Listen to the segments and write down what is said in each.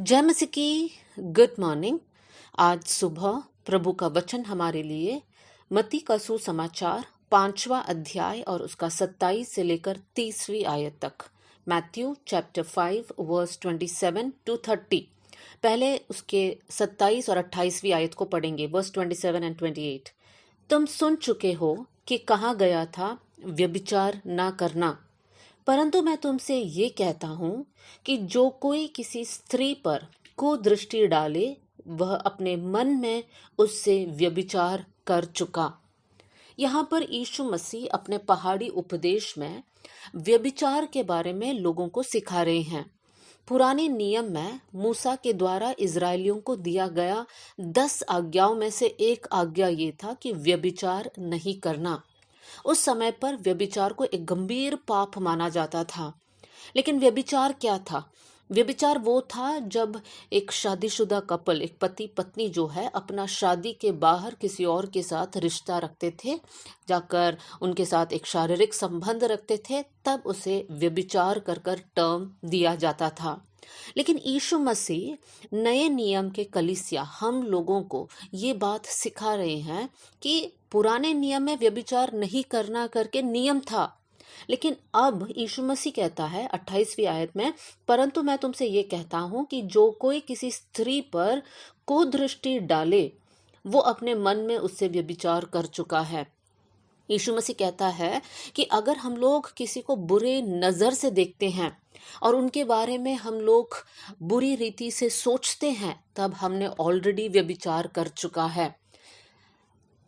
जय मसीह की good morning. आज सुबह प्रभु का वचन हमारे लिए मत्ती का सुसमाचार 5वां अध्याय और उसका 27 से लेकर 30वीं आयत तक। Matthew chapter 5 verse 27 to 30। पहले उसके 27 और 28वीं आयत को पढ़ेंगे, वर्स 27 एंड 28। तुम सुन चुके हो कि कहा गया था व्यभिचार ना करना, परंतु मैं तुमसे ये कहता हूं कि जो कोई किसी स्त्री पर कुदृष्टि डाले वह अपने मन में उससे व्यभिचार कर चुका। यहाँ पर यीशु मसीह अपने पहाड़ी उपदेश में व्यभिचार के बारे में लोगों को सिखा रहे हैं। पुराने नियम में मूसा के द्वारा इजरायलियों को दिया गया 10 आज्ञाओं में से एक आज्ञा ये था कि व्यभिचार नहीं करना। उस समय पर व्यभिचार को एक गंभीर पाप माना जाता था। लेकिन व्यभिचार क्या था? व्यभिचार वो था जब एक शादीशुदा कपल, एक पति पत्नी जो है, अपना शादी के बाहर किसी और के साथ रिश्ता रखते थे, जाकर उनके साथ एक शारीरिक संबंध रखते थे, तब उसे व्यभिचार कर कर टर्म दिया जाता था। लेकिन यीशु मसीह नए नियम के कलीसिया हम लोगों को ये बात सिखा रहे हैं कि पुराने नियम में व्यभिचार नहीं करना करके नियम था, लेकिन अब यीशु मसीह कहता है 28वीं आयत में, परंतु मैं तुमसे ये कहता हूं कि जो कोई किसी स्त्री पर कुदृष्टि डाले वो अपने मन में उससे व्यभिचार कर चुका है। यीशु मसीह कहता है कि अगर हम लोग किसी को बुरे नजर से देखते हैं और उनके बारे में हम लोग बुरी रीति से सोचते हैं, तब हमने ऑलरेडी व्यभिचार कर चुका है।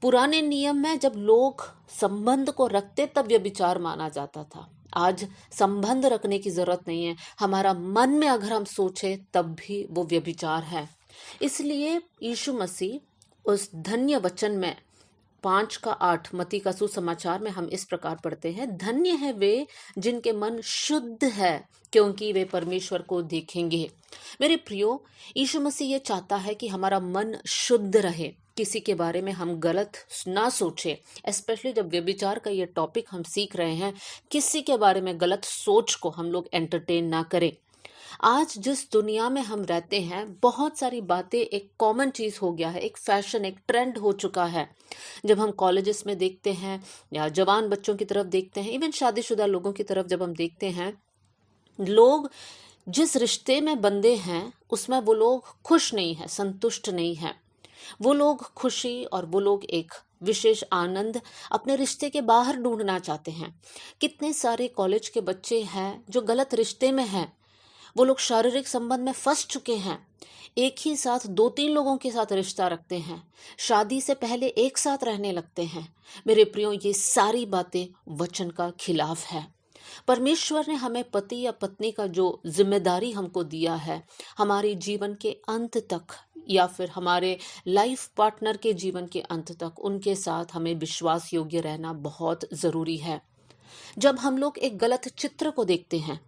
पुराने नियम में जब लोग संबंध को रखते तब व्यभिचार माना जाता था। आज संबंध रखने की जरूरत नहीं है, हमारा मन में अगर हम सोचे तब भी वो व्यभिचार है। इसलिए यीशु मसीह उस धन्य वचन में 5:8 मत्ती का सुसमाचार में हम इस प्रकार पढ़ते हैं, धन्य है वे जिनके मन शुद्ध है क्योंकि वे परमेश्वर को देखेंगे। मेरे प्रियो, यीशु मसीह ये चाहता है कि हमारा मन शुद्ध रहे, किसी के बारे में हम गलत ना सोचे। स्पेशली जब व्यभिचार का ये टॉपिक हम सीख रहे हैं, किसी के बारे में गलत सोच को हम लोग एंटरटेन ना करें। आज जिस दुनिया में हम रहते हैं, बहुत सारी बातें एक कॉमन चीज हो गया है, एक फैशन, एक ट्रेंड हो चुका है। जब हम कॉलेजेस में देखते हैं या जवान बच्चों की तरफ देखते हैं, इवन शादीशुदा लोगों की तरफ जब हम देखते हैं, लोग जिस रिश्ते में बंधे हैं उसमें वो लोग खुश नहीं है, संतुष्ट नहीं है। वो लोग खुशी और वो लोग एक विशेष आनंद अपने रिश्ते के बाहर ढूंढना चाहते हैं। कितने सारे कॉलेज के बच्चे हैं जो गलत रिश्ते में हैं, वो लोग शारीरिक संबंध में फंस चुके हैं, एक ही साथ 2-3 लोगों के साथ रिश्ता रखते हैं, शादी से पहले एक साथ रहने लगते हैं। मेरे प्रियो, ये सारी बातें वचन का खिलाफ है। परमेश्वर ने हमें पति या पत्नी का जो जिम्मेदारी हमको दिया है, हमारे जीवन के अंत तक या फिर हमारे लाइफ पार्टनर के जीवन के अंत तक उनके साथ हमें विश्वास योग्य रहना बहुत जरूरी है। जब हम लोग एक गलत चित्र को देखते हैं,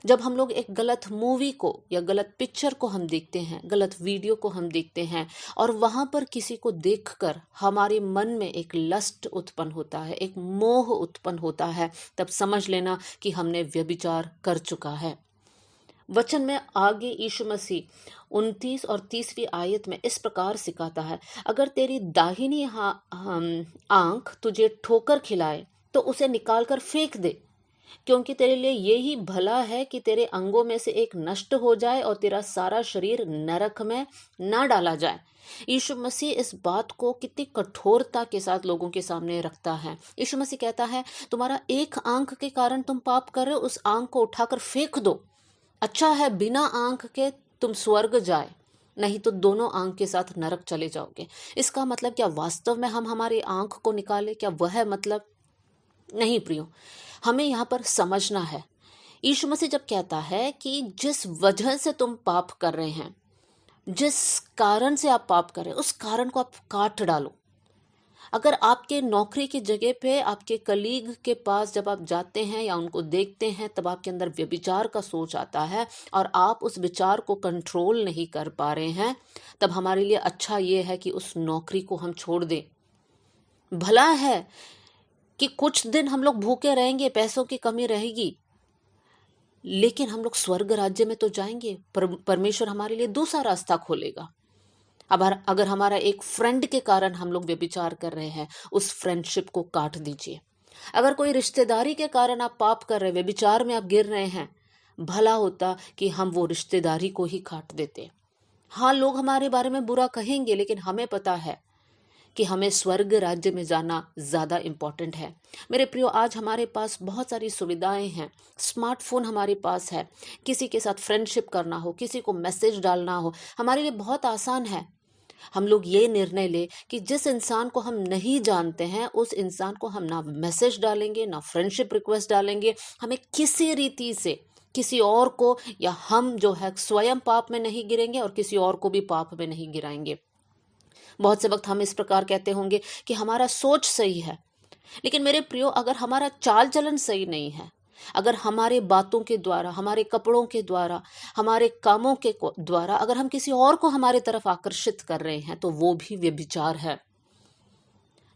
जब हम लोग एक गलत मूवी को या गलत पिक्चर को हम देखते हैं, गलत वीडियो को हम देखते हैं और वहां पर किसी को देखकर हमारे मन में एक लस्ट उत्पन्न होता है, एक मोह उत्पन्न होता है, तब समझ लेना कि हमने व्यभिचार कर चुका है। वचन में आगे यीशु मसीह 29 और 30वीं आयत में इस प्रकार सिखाता है, अगर तेरी दाहिनी आंख तुझे ठोकर खिलाए तो उसे निकालकर फेंक दे, क्योंकि तेरे लिए यही भला है कि तेरे अंगों में से एक नष्ट हो जाए और तेरा सारा शरीर नरक में ना डाला जाए। यीशु मसीह इस बात को कितनी कठोरता के साथ लोगों के सामने रखता है। यीशु मसीह कहता है, तुम्हारा एक आंख के कारण तुम पाप कर रहे हो, उस आंख को उठाकर फेंक दो। अच्छा है बिना आंख के तुम स्वर्ग जाए, नहीं तो दोनों आंख के साथ नरक चले जाओगे। इसका मतलब क्या वास्तव में हम हमारी आंख को निकाले? क्या वह मतलब? नहीं प्रियो, हमें यहाँ पर समझना है। यीशु मसीह जब कहता है कि जिस वजह से तुम पाप कर रहे हैं, जिस कारण से आप पाप कर रहे हैं, उस कारण को आप काट डालो। अगर आपके नौकरी की जगह पे आपके कलीग के पास जब आप जाते हैं या उनको देखते हैं, तब आपके अंदर व्यभिचार का सोच आता है और आप उस विचार को कंट्रोल नहीं कर पा रहे हैं, तब हमारे लिए अच्छा ये है कि उस नौकरी को हम छोड़ दें। भला है कि कुछ दिन हम लोग भूखे रहेंगे, पैसों की कमी रहेगी, लेकिन हम लोग स्वर्ग राज्य में तो जाएंगे, परमेश्वर हमारे लिए दूसरा रास्ता खोलेगा। अब अगर हमारा एक फ्रेंड के कारण हम लोग व्यभिचार कर रहे हैं, उस फ्रेंडशिप को काट दीजिए। अगर कोई रिश्तेदारी के कारण आप पाप कर रहे हैं, व्यभिचार में आप गिर रहे हैं, भला होता कि हम वो रिश्तेदारी को ही काट देते। हाँ, लोग हमारे बारे में बुरा कहेंगे, लेकिन हमें पता है कि हमें स्वर्ग राज्य में जाना ज़्यादा इम्पॉर्टेंट है। मेरे प्रियो, आज हमारे पास बहुत सारी सुविधाएं हैं। स्मार्टफोन हमारे पास है। किसी के साथ फ्रेंडशिप करना हो, किसी को मैसेज डालना हो, हमारे लिए बहुत आसान है। हम लोग ये निर्णय ले कि जिस इंसान को हम नहीं जानते हैं, उस इंसान को हम ना मैसेज डालेंगे, ना फ्रेंडशिप रिक्वेस्ट डालेंगे। हमें किसी रीति से किसी और को, या हम जो है स्वयं पाप में नहीं गिरेंगे और किसी और को भी पाप में नहीं गिराएंगे। बहुत से वक्त हम इस प्रकार कहते होंगे कि हमारा सोच सही है, लेकिन मेरे प्रियो, अगर हमारा चाल चलन सही नहीं है, अगर हमारे बातों के द्वारा, हमारे कपड़ों के द्वारा, हमारे कामों के द्वारा अगर हम किसी और को हमारे तरफ आकर्षित कर रहे हैं, तो वो भी व्यभिचार है।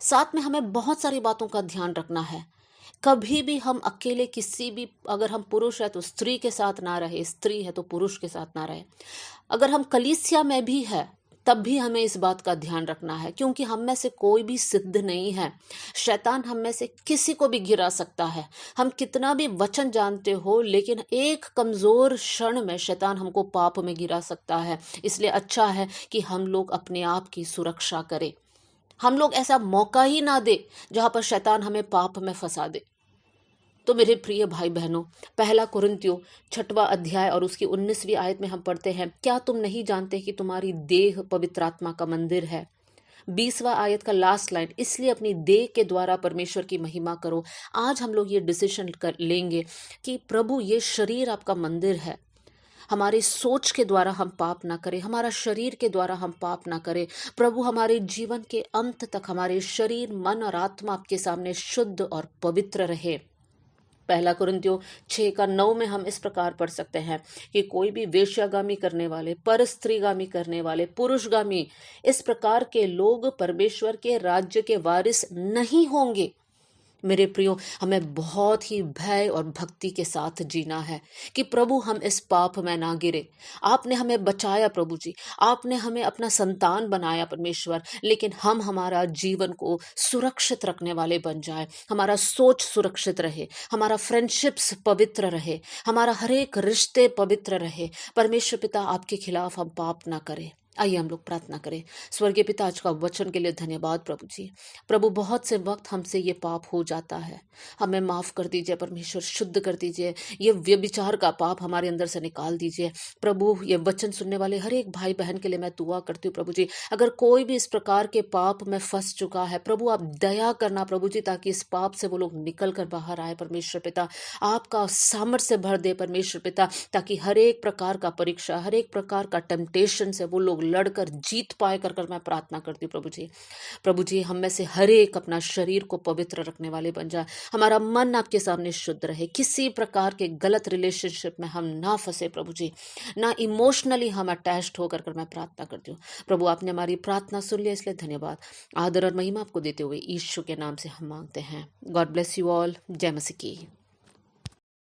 साथ में हमें बहुत सारी बातों का ध्यान रखना है। कभी भी हम अकेले किसी भी, अगर हम पुरुष है तो स्त्री के साथ ना रहे, स्त्री है तो पुरुष के साथ ना रहे। अगर हम कलीसिया में भी है, तब भी हमें इस बात का ध्यान रखना है, क्योंकि हम में से कोई भी सिद्ध नहीं है। शैतान हम में से किसी को भी गिरा सकता है। हम कितना भी वचन जानते हो, लेकिन एक कमजोर क्षण में शैतान हमको पाप में गिरा सकता है। इसलिए अच्छा है कि हम लोग अपने आप की सुरक्षा करें। हम लोग ऐसा मौका ही ना दे जहां पर शैतान हमें पाप में फंसा दे। तो मेरे प्रिय भाई बहनों, पहला कुरिन्थियों 6वां अध्याय और उसकी 19वीं आयत में हम पढ़ते हैं, क्या तुम नहीं जानते कि तुम्हारी देह पवित्र आत्मा का मंदिर है। 20वां आयत का लास्ट लाइन, इसलिए अपनी देह के द्वारा परमेश्वर की महिमा करो। आज हम लोग ये डिसीजन कर लेंगे कि प्रभु, ये शरीर आपका मंदिर है। हमारी सोच के द्वारा हम पाप ना करें, हमारा शरीर के द्वारा हम पाप ना करें। प्रभु, हमारे जीवन के अंत तक हमारे शरीर, मन और आत्मा आपके सामने शुद्ध और पवित्र रहे। पहला कुरिन्थियों 6:9 में हम इस प्रकार पढ़ सकते हैं कि कोई भी वेश्यागामी करने वाले, पर स्त्रीगामी करने वाले, पुरुषगामी, इस प्रकार के लोग परमेश्वर के राज्य के वारिस नहीं होंगे। मेरे प्रियो, हमें बहुत ही भय और भक्ति के साथ जीना है कि प्रभु, हम इस पाप में ना गिरे। आपने हमें बचाया प्रभु जी, आपने हमें अपना संतान बनाया परमेश्वर, लेकिन हम हमारा जीवन को सुरक्षित रखने वाले बन जाए। हमारा सोच सुरक्षित रहे, हमारा फ्रेंडशिप्स पवित्र रहे, हमारा हर एक रिश्ते पवित्र रहे। परमेश्वर पिता, आपके खिलाफ हम पाप ना करें। आइए हम लोग प्रार्थना करें। स्वर्गीय पिता, आज का वचन के लिए धन्यवाद प्रभु जी। प्रभु, बहुत से वक्त हमसे ये पाप हो जाता है, हमें माफ कर दीजिए परमेश्वर, शुद्ध कर दीजिए। ये व्यभिचार का पाप हमारे अंदर से निकाल दीजिए प्रभु। ये वचन सुनने वाले हर एक भाई बहन के लिए मैं दुआ करती हूँ प्रभु जी। अगर कोई भी इस प्रकार के पाप में फंस चुका है, प्रभु आप दया करना प्रभु जी, ताकि इस पाप से वो लोग निकल कर बाहर आए परमेश्वर पिता। आपका सामर्थ्य भर दे परमेश्वर पिता, ताकि हर एक प्रकार का परीक्षा, हर एक प्रकार का टेम्पटेशन से वो लोग लड़कर जीत पाए कर मैं प्रार्थना करती हूँ प्रभु जी। प्रभु जी, हम में से हर एक अपना शरीर को पवित्र रखने वाले बन जाए, हमारा मन आपके सामने शुद्ध रहे, किसी प्रकार के गलत रिलेशनशिप में हम ना फंसे प्रभु जी, ना इमोशनली हम अटैच्ड होकर मैं प्रार्थना करती हूँ प्रभु। आपने हमारी प्रार्थना सुन लिया, इसलिए धन्यवाद। आदर और महिमा आपको देते हुए यीशु के नाम से हम मांगते हैं। God bless you all. जय मसीह की।